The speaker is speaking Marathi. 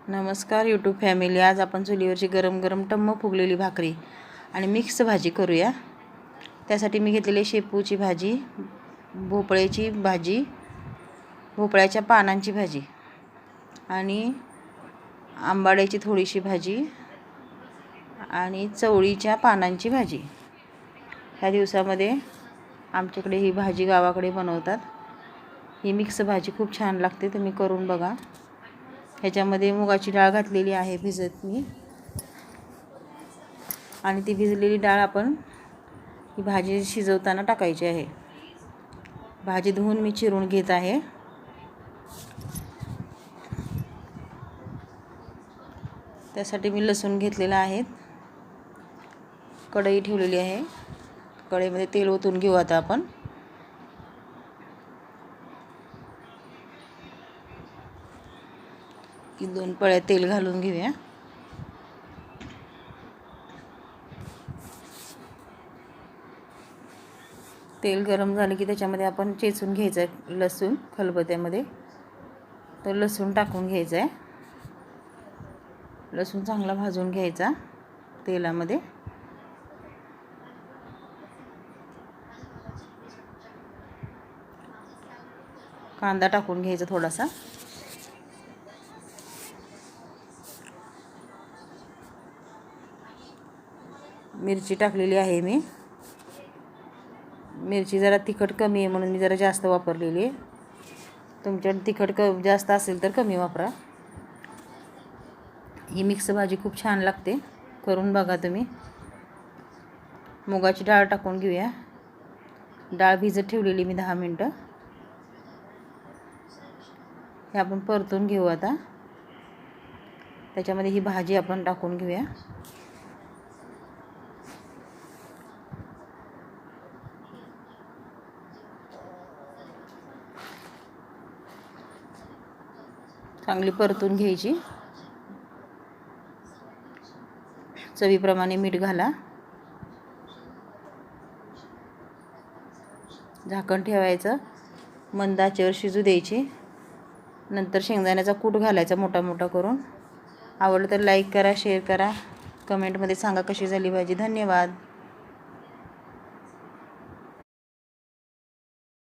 नमस्कार यूट्यूब फॅमिली. आज आपण चुलीवरची गरम गरम टम्म फुगलेली भाकरी आणि मिक्स भाजी करूया. त्यासाठी मी घेतलेली शेपूची भाजी, भोपळ्याची भाजी, भोपळ्याच्या पानांची भाजी आणि आंबाड्याची थोडीशी भाजी आणि चवळीच्या पानांची भाजी. ह्या दिवसामध्ये आमच्याकडे ही भाजी गावाकडे बनवतात. ही मिक्स भाजी खूप छान लागते, तुम्ही करून बघा. ह्याच्यामध्ये मुगाची डाळ घातलेली आहे भिजत मी, आणि ती भिजलेली डाळ आपण ही भाजी शिजवताना टाकायची आहे. भाजी धुवून मी चिरून घेत आहे. त्यासाठी मी लसूण घेतलेला आहे. कढई ठेवलेली आहे. कढईमध्ये तेल ओतून घेऊ आता आपण. की 2 पळ्या तेल घालून घेऊया. तेल गरम झाले की त्याच्यामध्ये आपण चेचून घ्यायचं आहे लसूण खलबत्त्यामध्ये. तो लसूण टाकून घ्यायचा आहे. लसूण चांगला भाजून घ्यायचा तेलामध्ये. कांदा टाकून घ्यायचा थोडासा. मिरची टाकलेली आहे मी. मिरची जरा तिखट कमी आहे म्हणून मी जरा जास्त वापरलेली आहे. तुमच्याकडे तिखट जास्त असेल तर कमी वापरा. ही मिक्स भाजी खूप छान लागते, करून बघा तुम्ही. मुगाची डाळ टाकून घेऊया. डाळ भिजत ठेवलेली मी 10 मिनटं. हे आपण परतून घेऊ आता. त्याच्यामध्ये ही भाजी आपण टाकून घेऊया. चांगली परतून घ्यायची. चवीप्रमाणे मीठ घाला. झाकण ठेवायचं. मंद आचेवर शिजू द्यायची. नंतर शेंगदाण्याचा कूट घालायचा मोठा मोठा करून. आवडलं तर लाईक करा, शेअर करा, कमेंटमध्ये सांगा कशी झाली भाजी. धन्यवाद.